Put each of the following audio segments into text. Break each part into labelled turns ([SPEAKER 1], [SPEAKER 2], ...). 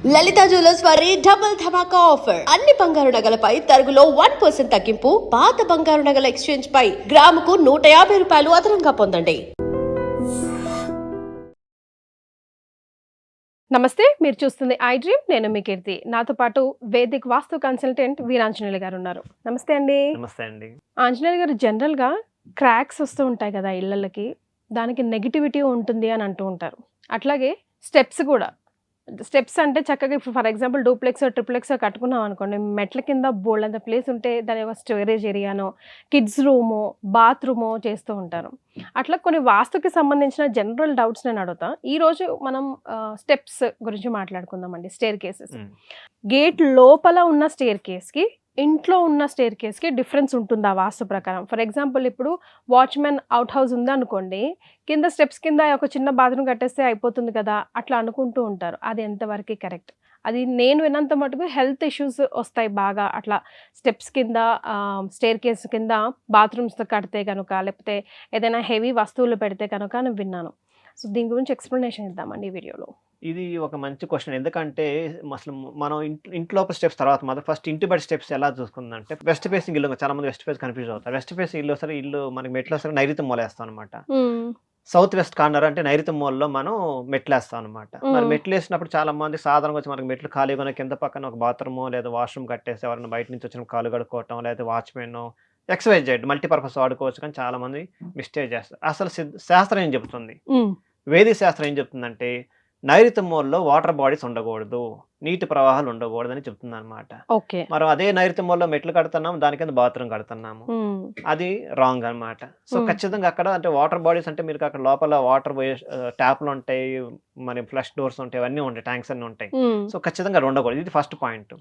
[SPEAKER 1] లలిత jewellers వారి double ధమాకా offer. అన్ని బంగారు నగలపై తరుగులో 1% తగ్గింపు. పాత బంగారు నగల ఎక్స్చేంజ్ పై గ్రాముకు 150 రూపాయలు అదనంగా పొందండి.
[SPEAKER 2] నమస్తే, మీరు చూస్తుంది ఐ డ్రీమ్. నేను మీ కీర్తి. నాతో పాటు వేదిక్ వాస్తు కన్సల్టెంట్ వీరాంజనేయులు గారు ఉన్నారు. నమస్తే అండి.
[SPEAKER 3] నమస్తే అండి.
[SPEAKER 2] ఆంజనేయులు గారు, జనరల్గా క్రాక్స్ వస్తూ ఉంటాయి కదా ఇళ్ళకి, దానికి నెగిటివిటీ ఉంటుంది అని అంటూ ఉంటారు. అట్లాగే స్టెప్స్ కూడా, స్టెప్స్ అంటే చక్కగా ఇప్పుడు ఫర్ ఎగ్జాంపుల్ డూప్లెక్స్ ట్రిప్లెక్స్ కట్టుకున్నాం అనుకోండి, మెట్ల కింద బోల్డ్ అంత ప్లేస్ ఉంటే దాని యొక్క స్టోరేజ్ ఏరియానో, కిడ్స్ రూమో, బాత్రూమో చేస్తూ ఉంటారు. అట్లా కొన్ని వాస్తుకి సంబంధించిన జనరల్ డౌట్స్ నేను అడుగుతా. ఈరోజు మనం స్టెప్స్ గురించి మాట్లాడుకుందామండి. స్టేర్ కేసెస్, గేట్ లోపల ఉన్న స్టేర్ కేస్కి ఇంట్లో ఉన్న స్టేర్ కేస్కి డిఫరెన్స్ ఉంటుందా వాస్తు ప్రకారం? ఫర్ ఎగ్జాంపుల్ ఇప్పుడు వాచ్మెన్ అవుట్ హౌస్ ఉందనుకోండి, కింద స్టెప్స్ కింద ఒక చిన్న బాత్రూమ్ కట్టేస్తే అయిపోతుంది కదా అట్లా అనుకుంటూ ఉంటారు. అది ఎంతవరకు కరెక్ట్? అది నేను విన్నంత మటుకు హెల్త్ ఇష్యూస్ వస్తాయి బాగా అట్లా స్టెప్స్ కింద, స్టేర్ కేస్ కింద బాత్రూమ్స్ కడితే కనుక, లేకపోతే ఏదైనా హెవీ వస్తువులు పెడితే కనుక అని విన్నాను. సో దీని గురించి ఎక్స్ప్లెనేషన్ ఇద్దామండి ఈ వీడియోలో.
[SPEAKER 3] ఇది ఒక మంచి క్వశ్చన్. ఎందుకంటే అసలు మనం ఇంట్లోపల స్టెప్స్ తర్వాత మాత్రం ఫస్ట్ ఇంటి బయట స్టెప్స్ ఎలా చూసుకుందంటే, వెస్ట్ ఫేసింగ్ ఇల్లు, చాలా మంది వెస్ట్ ఫేస్ కన్ఫ్యూజ్ అవుతారు. వెస్ట్ ఫేసింగ్ ఇల్లు సరే, ఇల్లు మనకి మెట్లు వస్తారు, నైరుతి మూల వేస్తాం అనమాట. సౌత్ వెస్ట్ కార్నర్ అంటే నైరుతి మూలలో మనం మెట్లు వేస్తాం అనమాట. మరి మెట్లు వేసినప్పుడు చాలా మంది సాధారణంగా వచ్చి మనకి మెట్లు ఖాళీగా కింద పక్కన ఒక బాత్రూమ్ లేదా వాష్రూమ్ కట్టేసి ఎవరైనా బయట నుంచి వచ్చిన కాలు కడుక్కోవటం, లేదా వాచ్మెన్ ఎక్సర్సైజ్ చేయడం, మల్టీపర్పస్ వాడుకోవచ్చు. కానీ చాలా మంది మిస్టేక్ చేస్తారు. అసలు శాస్త్రం ఏం చెబుతుంది, వేదిక శాస్త్రం ఏం చెప్తుందంటే నైరుతి మూలలో వాటర్ బాడీస్ ఉండకూడదు, నీటి ప్రవాహాలు ఉండకూడదు అని చెప్తుంది అనమాట. మనం అదే నైరుతి మూలలో మెట్లు కడుతున్నాం, దాని కింద బాత్రూమ్ కడుతున్నాము, అది రాంగ్ అనమాట. సో ఖచ్చితంగా అక్కడ అంటే వాటర్ బాడీస్ అంటే మీరు అక్కడ లోపల వాటర్ పోయే ట్యాప్లు ఉంటాయి, మన ఫ్లష్ డోర్స్ ఉంటాయి, అవన్నీ ఉంటాయి, ట్యాంక్స్ అన్ని ఉంటాయి. సో ఖచ్చితంగా ఉండకూడదు. ఇది ఫస్ట్ పాయింట్.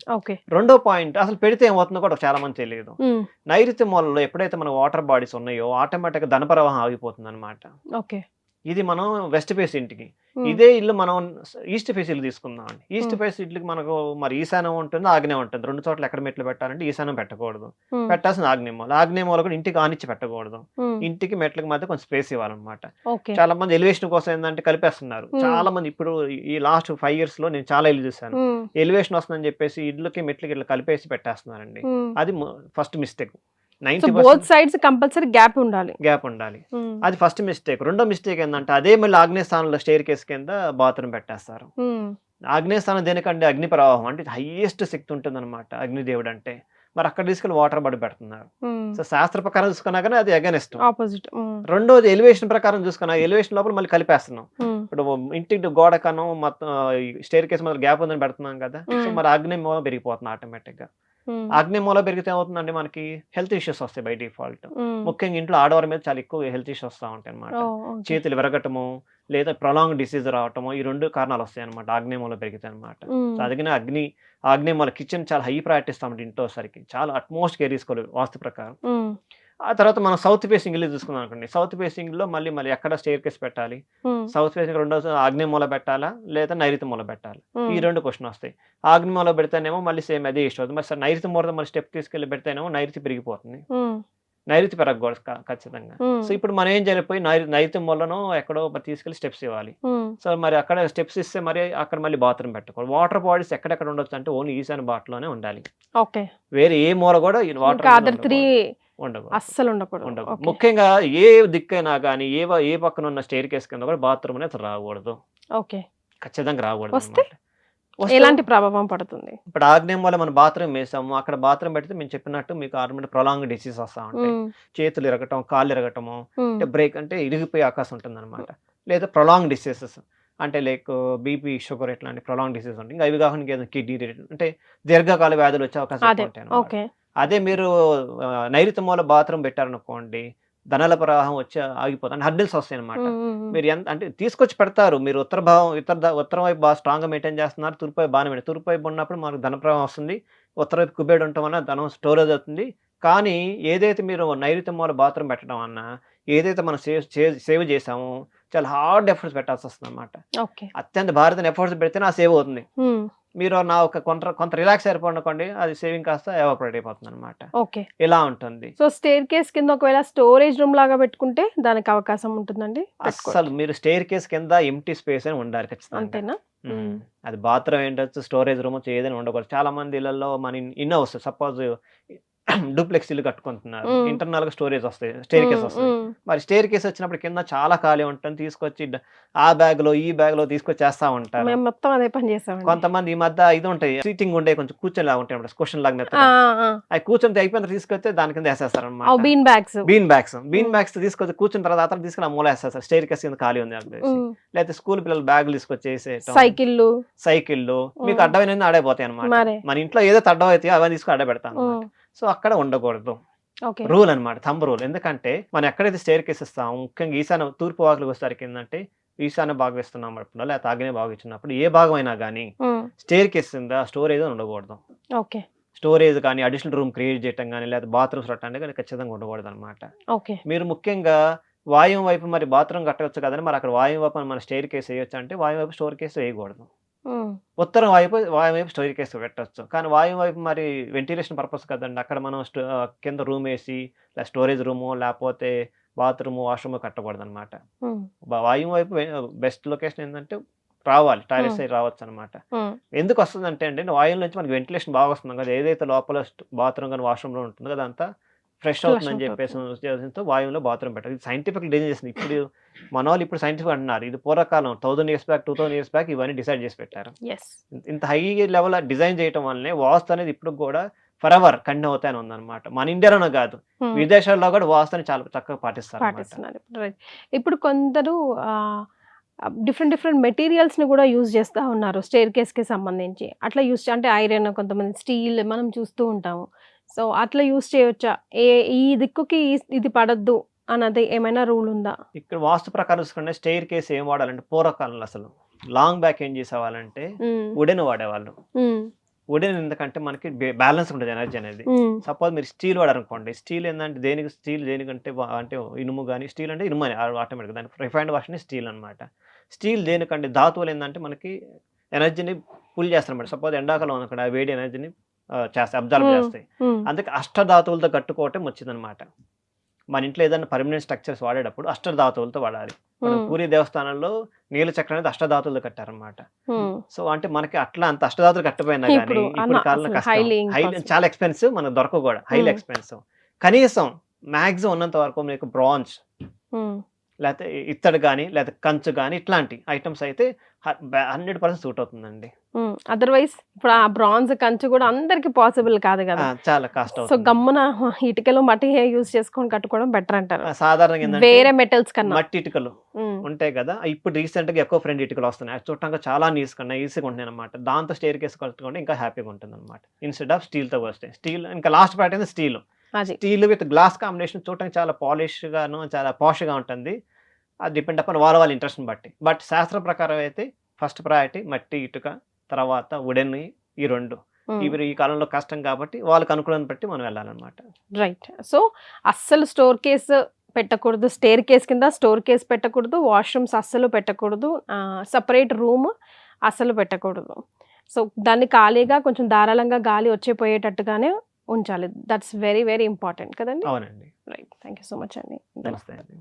[SPEAKER 3] రెండో పాయింట్, అసలు పెడితే ఏమవుతుందో కూడా చాలా మంది తెలియదు. నైరుతి మూలలో ఎప్పుడైతే మన వాటర్ బాడీస్ ఉన్నాయో ఆటోమేటిక్ గా ధన ప్రవాహం ఆగిపోతుంది అనమాట. ఇది మనం వెస్ట్ ఫేస్ ఇంటికి. ఇదే ఇల్లు మనం ఈస్ట్ ఫేస్ ఇల్లు తీసుకుందాం అండి. ఈస్ట్ ఫేస్ ఇల్లుకి మనకు మరి ఈశాన్యం ఉంటుంది, ఆగ్నేయం ఉంటుంది. రెండు చోట్ల ఎక్కడ మెట్లు పెట్టాలంటే ఈశాన్యం పెట్టకూడదు, పెట్టాల్సిన ఆగ్నేయమూల. ఆగ్నేయమూల కూడా ఇంటికి ఆనిచ్చి పెట్టకూడదు. ఇంటికి మెట్లకి మధ్య కొంచెం స్పేస్ ఇవ్వాలన్నమాట. చాలా మంది ఎలివేషన్ కోసం ఏంటంటే కలిపేస్తున్నారు. చాలా మంది ఇప్పుడు ఈ లాస్ట్ 5 years లో నేను చాలా ఇల్లు చూసాను, ఎలివేషన్ వస్తుందని చెప్పేసి ఇళ్ళకి మెట్లకి ఇట్లా కలిపేసి పెట్టేస్తున్నారండి. అది ఫస్ట్ మిస్టేక్.
[SPEAKER 2] గ్యాప్ ఉండాలి.
[SPEAKER 3] అది ఫస్ట్ మిస్టేక్. రెండో మిస్టేక్ ఏంటంటే అదే మళ్ళీ ఆగ్నేయ స్థానంలో స్టేర్ కేస్ కింద బాత్రూమ్ పెట్టేస్తారు. ఆగ్నేయ స్థానం దేనికంటే అగ్ని ప్రవాహం అంటే హైయెస్ట్ శక్తి ఉంటుంది అనమాట అగ్నిదేవుడు అంటే. మరి అక్కడ తీసుకెళ్లి వాటర్ బాడీ పెడుతున్నారు. సో శాస్త్ర ప్రకారం చూసుకున్నా కానీ అది అగైనెస్ట్. రెండోది ఎలివేషన్ ప్రకారం చూసుకున్నా, ఎలివేషన్ లోపల మళ్ళీ కలిపేస్తున్నాం. ఇప్పుడు ఇంటికి గోడ కనం మొత్తం స్టేర్ కేస్ మధ్య గ్యాప్ ఉందని పెడుతున్నాం కదా. సో మరి ఆగ్నేయ మూలం పెరిగిపోతుంది ఆటోమేటిక్ గా. ఆగ్నేయ మూల పెరిగితే ఏమవుతుందండి, మనకి హెల్త్ ఇష్యూస్ వస్తాయి బై డిఫాల్ట్. ముఖ్యంగా ఇంట్లో ఆడవారి మీద చాలా ఎక్కువ హెల్త్ ఇష్యూస్ వస్తూ ఉంటాయి అనమాట. చేతులు విరగటము లేదా ప్రొలాంగ్ డిసీజ్ రావటము, ఈ 2 కారణాలు వస్తాయి అనమాట ఆగ్నేయ మూల పెరిగితే అనమాట. సో అందుకనే ఆగ్నేయ మూల కిచెన్ చాలా హై ప్రయారిటీ ఇస్తామంటే ఇంట్లో సరికి చాలా అట్మోస్ట్ కేర్ తీసుకోవాలి వాస్తు ప్రకారం. ఆ తర్వాత మనం సౌత్ ఫేసింగ్ ఇల్లు చూసుకున్నాం అనుకోండి. సౌత్ ఫేసింగ్ లో మళ్ళీ ఎక్కడ స్టేర్ కేస్ పెట్టాలి, సౌత్ ఫేసింగ్ రెండో ఆగ్నేయ మూల పెట్టాలా లేదా నైరుతి మూల పెట్టాలి, ఈ 2 క్వశ్చన్ వస్తాయి. ఆగ్నేయ మూల పెడితేనేమో మళ్ళీ సేమ్ అదే ఇష్టం అవుతుంది. మరి నైరుతి మూల మళ్ళీ స్టెప్ తీసుకెళ్ళి పెడితేనేమో నైరుతి పెరిగిపోతుంది, నైరుతి పెరగకూడదు ఖచ్చితంగా. సో ఇప్పుడు మనం ఏం చేయలేకపోయి నైరుతి మూలను ఎక్కడో తీసుకెళ్లి స్టెప్స్ ఇవ్వాలి. సో మరి అక్కడ స్టెప్స్ ఇస్తే మరి అక్కడ మళ్ళీ బాత్రూమ్ పెట్టకూడదు. వాటర్ బాడీస్ ఎక్కడెక్కడ ఉండొచ్చు అంటే ఓన్లీ ఈశాన్య బాటలోనే ఉండాలి. వేరే ఏ మూల కూడా వాటర్
[SPEAKER 2] అస్సలు ఉండకూడదు.
[SPEAKER 3] ముఖ్యంగా ఏ దిక్కైనా కానీ ఏ పక్కన ఉన్న స్టేర్ కేస్ కింద కూడా బాత్రూమ్ అనేది రాకూడదు. ఖచ్చితంగా రాకూడదు.
[SPEAKER 2] ఎలాంటి ప్రభావం పడుతుంది?
[SPEAKER 3] ఇప్పుడు ఆగ్నేయం వల్ల మనం బాత్రూమ్ వేసాము, అక్కడ బాత్రూమ్ పెడితే మేము చెప్పినట్టు మీకు ఆటోమేటిక్ ప్రొలాంగ్ డిసీజ్ వస్తా ఉంటాయి. చేతులు ఇరగటం, కాళ్ళు ఇరగటము, అంటే బ్రేక్ అంటే ఇరిగిపోయే అవకాశం ఉంటుంది అనమాట. లేదా ప్రొలాంగ్ డిసీజెస్ అంటే లైక్ బీపీ, షుగర్ ఇట్లాంటి ప్రొలాంగ్ డిసీజ్ ఉంటాయి. ఇంకా అవి కాకుండా కిడ్నీ అంటే దీర్ఘకాల వ్యాధులు వచ్చే అవకాశం ఉంటాయి. అదే మీరు నైరుతి మూల బాత్రూమ్ పెట్టారనుకోండి, ధనల ప్రవాహం వచ్చి ఆగిపోతుంది, హర్డిల్స్ వస్తాయి అనమాట. మీరు ఎంత అంటే తీసుకొచ్చి పెడతారు, మీరు ఉత్తరం వైపు బాగా స్ట్రాంగ్గా మెయింటైన్ చేస్తున్నారు, తూర్పు వైపు బాగానే మెయింటైన్. తూర్పు వైపు ఉన్నప్పుడు మనకు ధన ప్రవాహం వస్తుంది, ఉత్తర వైపు కుబేడు ఉండటం వల్ల ధనం స్టోరేజ్ అవుతుంది. కానీ ఏదైతే మీరు నైరుతి మూల బాత్రూమ్ పెట్టడం అన్నా, ఏదైతే మనం సేవ్ చేసామో చాలా హార్డ్ ఎఫర్ట్స్ పెట్టాల్సి వస్తుంది అనమాట. అత్యంత భారతీయ ఎఫర్ట్స్ పెడితేనే ఆ సేవ్ అవుతుంది. మీరు నా ఒక కొంత రిలాక్స్ అయిపోండి, అది సేవింగ్ కాస్త ఎవాపరేట్ అయిపోతుంది అనమాట.
[SPEAKER 2] ఓకే.
[SPEAKER 3] ఇలా ఉంటుంది.
[SPEAKER 2] సో స్టేర్ కేస్ కింద ఒకవేళ స్టోరేజ్ రూమ్ లాగా పెట్టుకుంటే దానికి అవకాశం ఉంటుందండి?
[SPEAKER 3] అసలు మీరు స్టేర్ కేస్ కింద ఎంటీ స్పేస్ అని ఉండాలి ఖచ్చితంగా.
[SPEAKER 2] అంతేనా?
[SPEAKER 3] అది బాత్రూమ్ ఏంటొచ్చు, స్టోరేజ్ రూమ్ ఏదైనా ఉండకూడదు. చాలా మంది ఇళ్లలో మన ఇన్ హౌస్ సపోజ్ డూప్లెక్స్ ఇల్లు కట్టుకుంటున్నారు, ఇంటర్నల్ గా స్టోరేజ్ వస్తాయి, స్టేర్ కేస్ వస్తాయి. మరి స్టేర్ కేస్ వచ్చినప్పుడు కింద చాలా ఖాళీ ఉంటుంది, తీసుకొచ్చి ఆ బ్యాగ్ లో ఈ బ్యాగ్ లో తీసుకొచ్చేస్తా ఉంటారు.
[SPEAKER 2] మేము మొత్తం అదే పని చేస్తాం.
[SPEAKER 3] కొంతమంది ఈ మధ్య ఇది ఉంటాయి, సీటింగ్ ఉండే కొంచెం కూర్చొని లాగా ఉంటాయి, క్వశ్చన్ లాగా మెత్తగా. అవి కూర్చొని అయిపోయిన తీసుకొస్తే దాని కింద వేసేస్తారు అనమాట.
[SPEAKER 2] బీన్ బ్యాగ్స్
[SPEAKER 3] తీసుకొచ్చి కూర్చున్న తర్వాత అతను తీసుకుని మూల వేస్తారు, స్టేర్ కేస్ కింద ఖాళీ ఉంది అని. లేకపోతే స్కూల్ పిల్లలు బ్యాగులు తీసుకొచ్చేసి సైకిళ్ళు మీకు అడ్డమైన ఆడైపోతాయి అనమాట. మన ఇంట్లో ఏదైతే అడ్డం అవుతాయో అవన్నీ తీసుకుని అడ్డ పెడతాను. సో అక్కడ ఉండకూడదు, రూల్ అనమాట, థంబ్ రూల్. ఎందుకంటే మనం ఎక్కడైతే స్టేర్ కేస్ ఇస్తాము, ముఖ్యంగా ఈశాన్య తూర్పు వాకులకు వచ్చేసరికి ఏంటంటే ఈశాన్య భాగం ఇస్తున్నప్పుడు లేకపోతే ఆగ్నేయ భాగం ఇచ్చినప్పుడు ఏ భాగం అయినా కానీ స్టేర్ కేస్ కింద స్టోరేజ్ ఉండకూడదు. స్టోరేజ్ కానీ అడిషనల్ రూమ్ క్రియేట్ చేయడం కానీ లేదా బాత్రూమ్స్ కట్టండి కానీ ఖచ్చితంగా ఉండకూడదు అనమాట. మీరు ముఖ్యంగా వాయువు వైపు మరి బాత్రూమ్ కట్టవచ్చు కదండి, మరి అక్కడ వాయువు వైపు మన స్టేర్ కేస్ వేయొచ్చు అంటే వాయువు వైపు స్టోర్ కేసు వేయకూడదు. ఉత్తరం వాయువు స్టోర్ కేసు పెట్టచ్చు, కానీ వాయువు వైపు మరి వెంటిలేషన్ పర్పస్ కదండి, అక్కడ మనం కింద రూమ్ వేసి స్టోరేజ్ రూము లేకపోతే బాత్రూమ్ వాష్రూమ్ కట్టకూడదు అనమాట. వాయువు వైపు బెస్ట్ లొకేషన్ ఏంటంటే రావాలి, టాయిలెట్స్ అయితే రావచ్చు అనమాట. ఎందుకు వస్తుందంటే అండి వాయువు నుంచి మనకి వెంటిలేషన్ బాగా వస్తుంది కదా, ఏదైతే లోపల బాత్రూమ్ కానీ వాష్రూమ్ లో ఉంటుంది కదా అంతా ఫ్రెష్ అవుతుందని చెప్పేసి ఉద్దేశంతో వాయువులో బాత్రూమ్ పెట్టాలి. ఇది సైంటిఫిక్ డిజైన్ చేసింది. ఇప్పుడు మన వాళ్ళు ఇప్పుడు సైంటిఫిక్ అంటున్నారు, ఇది పూర్వకాలం 1000 years బ్యాక్ 2000 years బ్యాక్ ఇవన్నీ డిసైడ్ చేసి పెట్టారు. ఇంత హై లెవెల్ డిజైన్ చేయడం వల్లనే వాస్తు అనేది ఇప్పుడు కూడా ఫర్ ఎవర్ కంటిన్యూ అవుతాయని ఉందన్నమాట. మన ఇండియాలోనే కాదు, విదేశాల్లో కూడా వాస్తుని చాలా చక్కగా పాటిస్తారు.
[SPEAKER 2] ఇప్పుడు కొందరు డిఫరెంట్ మెటీరియల్స్ ని కూడా యూజ్ చేస్తూ ఉన్నారు స్టేర్ కేస్ కి సంబంధించి. అట్లా యూజ్ అంటే ఐరన్, కొంతమంది స్టీల్ మనం చూస్తూ ఉంటాము. సో అట్లా యూజ్ చేయొచ్చా? ఈ దిక్కుకి ఇది పడద్దు అన్నది ఏమైనా రూల్ ఉందా? ఇక్కడ
[SPEAKER 3] వాస్తు ప్రకారం చూసుకుంటే స్టేర్ కేస్ ఏం వాడాలంటే పూర్వకాలంలో అసలు లాంగ్ బ్యాక్ ఏం చేసేవాళ్ళంటే వుడెన్ వాడేవాళ్ళు. వుడెన్ ఎందుకంటే మనకి బ్యాలెన్స్ ఉంటుంది ఎనర్జీ అనేది. సపోజ్ మీరు స్టీల్ వాడారనుకోండి, స్టీల్ ఏంటంటే దేనికంటే అంటే ఇనుము కానీ, స్టీల్ అంటే ఇనుము అని ఆటోమేటిక్ దాని రిఫైన్డ్ వర్షన్ స్టీల్ అనమాట. స్టీల్ దేనికంటే ధాతువులు ఏంటంటే మనకి ఎనర్జీని పుల్ చేస్తారన్నమాట. సపోజ్ ఎండాకాలం అనుకోండి ఆ వేడి ఎనర్జీని అబ్జర్వ్ చేస్తాయి. అందుకే అష్టధాతువులతో కట్టుకోవటం వచ్చిందనమాట. మన ఇంట్లో ఏదైనా పర్మనెంట్ స్ట్రక్చర్స్ వాడేటప్పుడు అష్టధాతువులతో వాడాలి. మన పూరి దేవస్థానంలో నీల చక్రం అనేది అష్టధాతువులతో కట్టారనమాట. సో అంటే మనకి అట్లా అంత అష్టధాతులు కట్టపోయినా కానీ ఇప్పుడు కాలంలో కష్టం, చాలా ఎక్స్పెన్సివ్, మనకు దొరక కూడా హైలీ ఎక్స్పెన్సివ్. కనీసం మాక్సిమం ఉన్నంత వరకు మీకు బ్రాంజ్ లేకపోతే ఇత్తడి కానీ లేదా కంచు కానీ ఇట్లాంటి ఐటమ్స్ అయితే 100% సూట్ అవుతుందండి.
[SPEAKER 2] అదర్వైజ్ ఇప్పుడు ఆ బ్రాంజ్ కంచు కూడా అందరికి పాసిబుల్ కాదు కదా, చాలా కాస్ట్. సో గమ్మున ఇటుకలు మట్టి యూజ్ చేసుకొని కట్టుకోవడం బెటర్ అంటారు. సాధారణంగా వేరే మెటల్స్ కన్నా మట్టి ఇటుకలు ఉంటాయి కదా, ఇప్పుడు రీసెంట్ గా ఎక్కువ ఫ్రెండ్ ఇటుకలు వస్తున్నాయి, చూడటానికి చాలా ఈజీగా ఉంటున్నాయి అనమాట. దాంతో స్టేర్ కేసు కట్టుకుంటే ఇంకా హ్యాపీగా ఉంటుంది అనమాట, ఇన్స్టెడ్ ఆఫ్ స్టీల్ తో వస్తాయి. స్టీల్ ఇంకా లాస్ట్ పార్ట్ అయితే స్టీల్ విత్ గ్లాస్ కాంబినేషన్ చూడటానికి చాలా పాలిష్ గాను చాలా పాష్ గా ఉంటుంది. అది డిపెండ్ అపాన్ వాళ్ళ ఇంట్రెస్ట్ బట్టి. బట్ శాస్త్ర ప్రకారం అయితే ఫస్ట్ ప్రయారిటీ మట్టి ఇటుక, తర్వాత వుడెన్, ఈ రెండు. ఇవి ఈ కాలంలో కష్టం కాబట్టి వాళ్ళకి అనుకూలాన్ని బట్టి మనం వెళ్ళాలన్నమాట. రైట్. సో అస్సలు స్టోర్ కేస్ పెట్టకూడదు, స్టేర్ కేస్ కింద స్టోర్ కేస్ పెట్టకూడదు, వాష్రూమ్స్ అస్సలు పెట్టకూడదు, సపరేట్ రూమ్ అస్సలు పెట్టకూడదు. సో దాన్ని ఖాళీగా కొంచెం ధారాళంగా గాలి వచ్చేపోయేటట్టుగానే ఉంచాలి. దట్స్ వెరీ వెరీ ఇంపార్టెంట్ కదండి. అవునండి. Right. Thank you so much అండి. నమస్తే అండి.